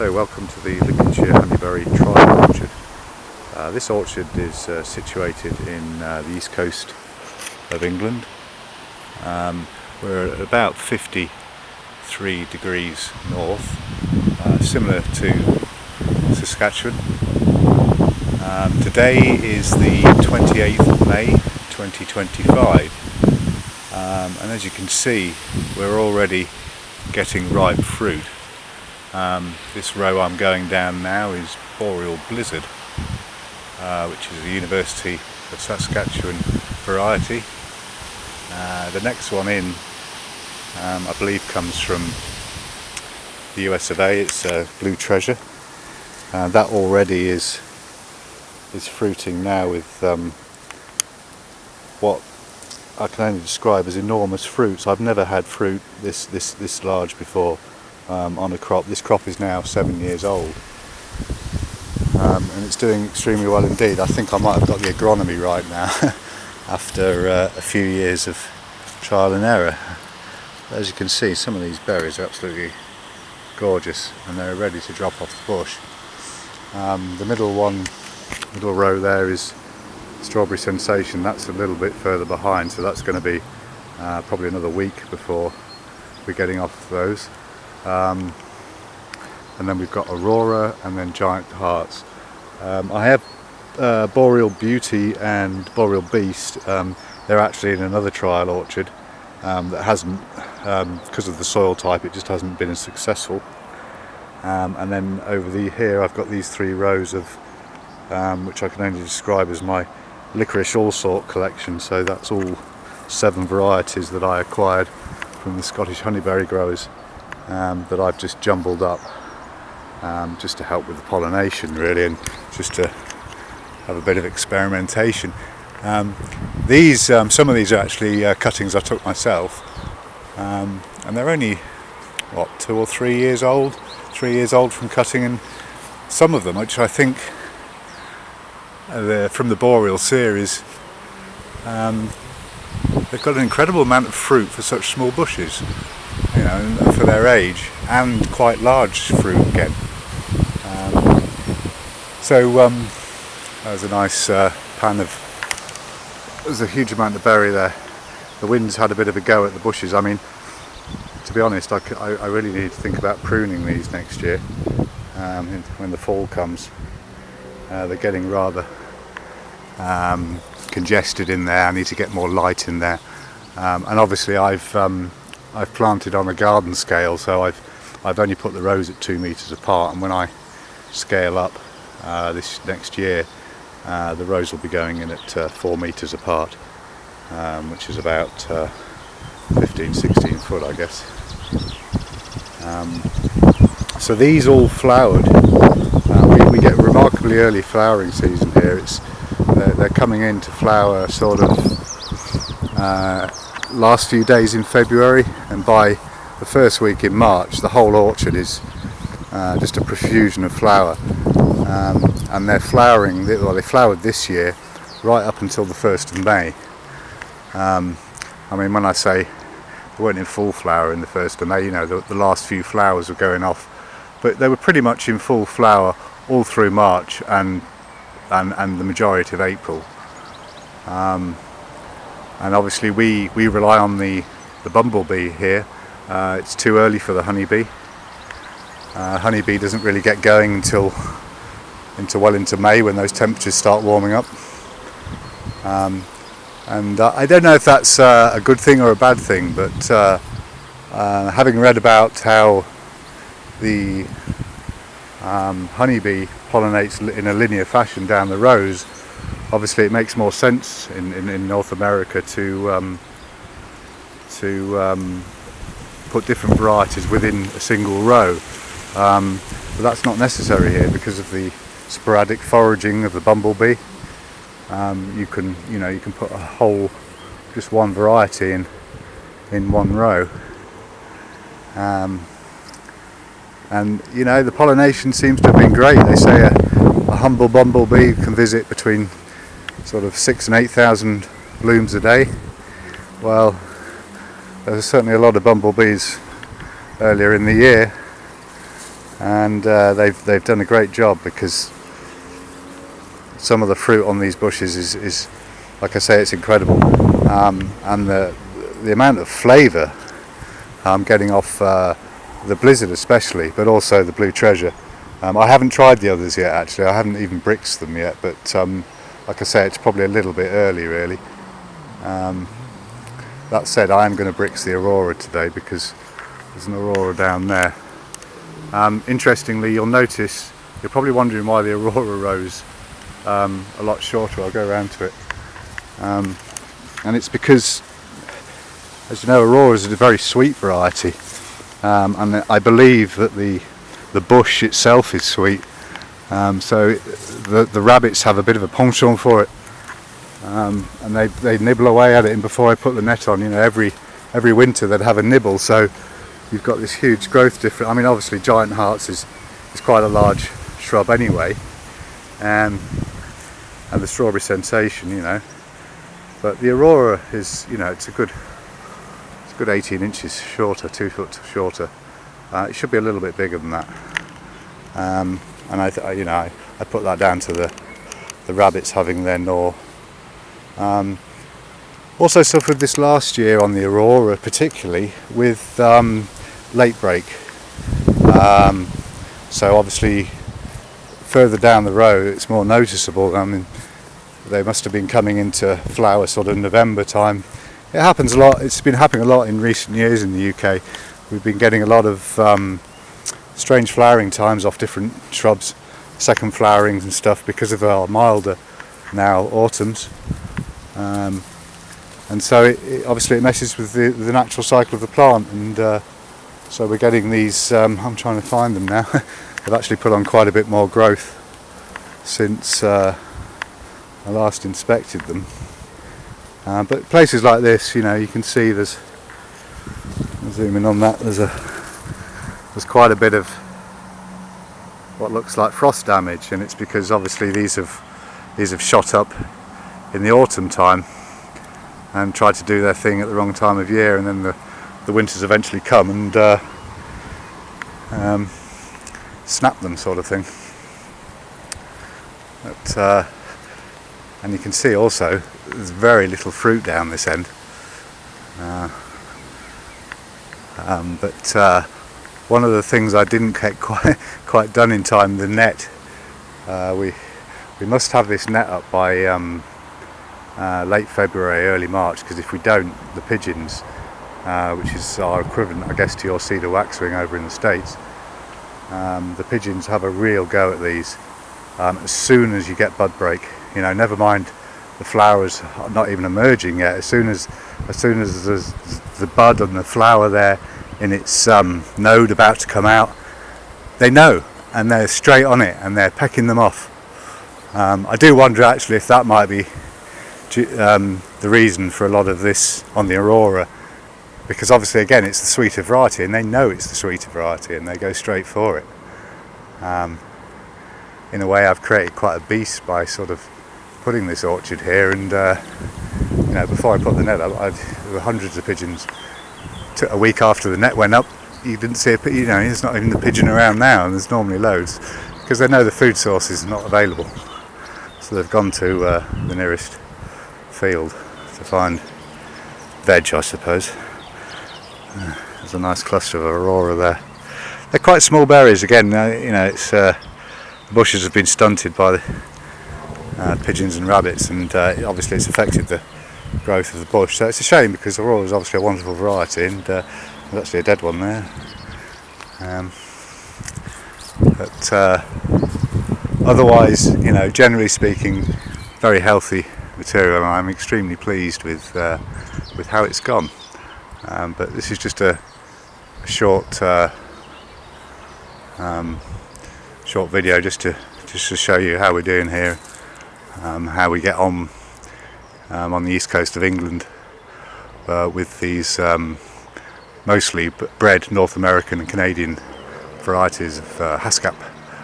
So welcome to the Lincolnshire Honeyberry trial orchard. This orchard is situated in the east coast of England. We're at about 53 degrees north, similar to Saskatchewan. Today is the 28th of May 2025, and as you can see, we're already getting ripe fruit. This row I'm going down now is Boreal Blizzard, which is a University of Saskatchewan variety. The next one in, I believe, comes from the US of A. It's Blue Treasure. That already is fruiting now with what I can only describe as enormous fruits. I've never had fruit this large before on a crop. This crop is now 7 years old, and it's doing extremely well indeed. I think I might have got the agronomy right now after a few years of trial and error. As you can see, some of these berries are absolutely gorgeous and they're ready to drop off the bush. The middle row there is Strawberry Sensation. That's a little bit further behind, so that's going to be probably another week before we're getting off those. And then we've got Aurora and then Giant Hearts. I have Boreal Beauty and Boreal Beast. They're actually in another trial orchard that hasn't, because of the soil type, it just hasn't been as successful. And then over here I've got these three rows of which I can only describe as my licorice all sort collection. So that's all 7 varieties that I acquired from the Scottish honeyberry growers, that I've just jumbled up just to help with the pollination, really, and just to have a bit of experimentation. Some of these are actually cuttings I took myself, and they're only 2 or 3 years old. 3 years old from cutting, and some of them, which I think they're from the Boreal series, they've got an incredible amount of fruit for such small bushes, you know, and for their age, and quite large fruit again. There's a nice pan of, there's a huge amount of berry there. The wind's had a bit of a go at the bushes. I mean, to be honest, I really need to think about pruning these next year when the fall comes. They're getting rather congested in there. I need to get more light in there, and obviously I've planted on a garden scale, so I've only put the rows at 2 meters apart, and when I scale up this next year, the rows will be going in at 4 meters apart, which is about 15-16 foot, I guess. So these all flowered. We get a remarkably early flowering season here. They're coming into flower sort of last few days in February, and by the first week in March the whole orchard is just a profusion of flower, and they're flowering. Well, they flowered this year right up until the 1st of May. I mean, when I say they weren't in full flower in the 1st of May, you know, the last few flowers were going off, but they were pretty much in full flower all through March and the majority of April. And obviously we rely on the bumblebee here. It's too early for the honeybee. Honeybee doesn't really get going until well into May, when those temperatures start warming up. And I don't know if that's a good thing or a bad thing, but having read about how the honeybee pollinates in a linear fashion down the rows, obviously it makes more sense in North America to put different varieties within a single row, but that's not necessary here because of the sporadic foraging of the bumblebee. You can put just one variety in one row, and you know, the pollination seems to have been great. They say a humble bumblebee can visit between sort of 6,000 and 8,000 blooms a day. Well, there's certainly a lot of bumblebees earlier in the year, and they've done a great job, because some of the fruit on these bushes is like I say, it's incredible, and the amount of flavour I'm getting off the Blizzard especially, but also the Blue Treasure. I haven't tried the others yet, actually. I haven't even bricked them yet, but like I say, it's probably a little bit early, really. That said, I am going to bricks the Aurora today, because there's an Aurora down there. Interestingly, you'll notice, you're probably wondering why the Aurora rose a lot shorter. I'll go around to it. And it's because, as you know, Aurora is a very sweet variety, and I believe that the bush itself is sweet, so the rabbits have a bit of a penchant for it, and they nibble away at it. And before I put the net on, you know, every winter they'd have a nibble, so you've got this huge growth difference. I mean, obviously Giant Hearts is quite a large shrub anyway, and the Strawberry Sensation, you know, but the Aurora is, you know, it's a good 18 inches shorter, 2 foot shorter. It should be a little bit bigger than that, and I put that down to the rabbits having their gnaw. Also suffered this last year on the Aurora, particularly with late break. So obviously further down the row it's more noticeable. I mean, they must have been coming into flower sort of November time. It happens a lot. It's been happening a lot in recent years in the UK. We've been getting a lot of strange flowering times off different shrubs, second flowerings and stuff, because of our milder now autumns. And so obviously it messes with the natural cycle of the plant, and so we're getting these, I'm trying to find them now. They've actually put on quite a bit more growth since I last inspected them. But places like this, you know, you can see there's, I'll zoom in on that, there's quite a bit of what looks like frost damage, and it's because obviously these have shot up in the autumn time and tried to do their thing at the wrong time of year, and then the winters eventually come and snap them, sort of thing. But and you can see also there's very little fruit down this end, but one of the things I didn't get quite done in time, the net. We must have this net up by late February, early March, because if we don't, the pigeons, which is our equivalent, I guess, to your cedar waxwing over in the States, the pigeons have a real go at these as soon as you get bud break. You know, never mind the flowers are not even emerging yet. As soon as there's the bud and the flower there in its node about to come out, they know, and they're straight on it, and they're pecking them off. I do wonder actually if that might be the reason for a lot of this on the Aurora, because obviously again it's the sweeter variety, and they know it's the sweeter variety, and they go straight for it. In a way, I've created quite a beast by sort of putting this orchard here, and you know, before I put the net up, there were hundreds of pigeons. A week after the net went up, you didn't see you know, there's not even the pigeon around now, and there's normally loads, because they know the food source is not available, so they've gone to the nearest field to find veg, I suppose. There's a nice cluster of Aurora there. They're quite small berries again. You know, it's the bushes have been stunted by the pigeons and rabbits, and obviously it's affected the growth of the bush. So it's a shame, because Aurora is obviously a wonderful variety, and there's actually a dead one there. But otherwise, you know, generally speaking, very healthy material, and I'm extremely pleased with how it's gone. But this is just a short video just to show you how we're doing here, how we get on the east coast of England with these mostly bred North American and Canadian varieties of Haskap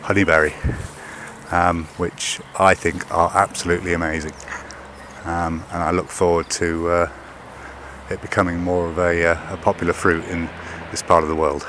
Honeyberry, which I think are absolutely amazing, and I look forward to it becoming more of a popular fruit in this part of the world.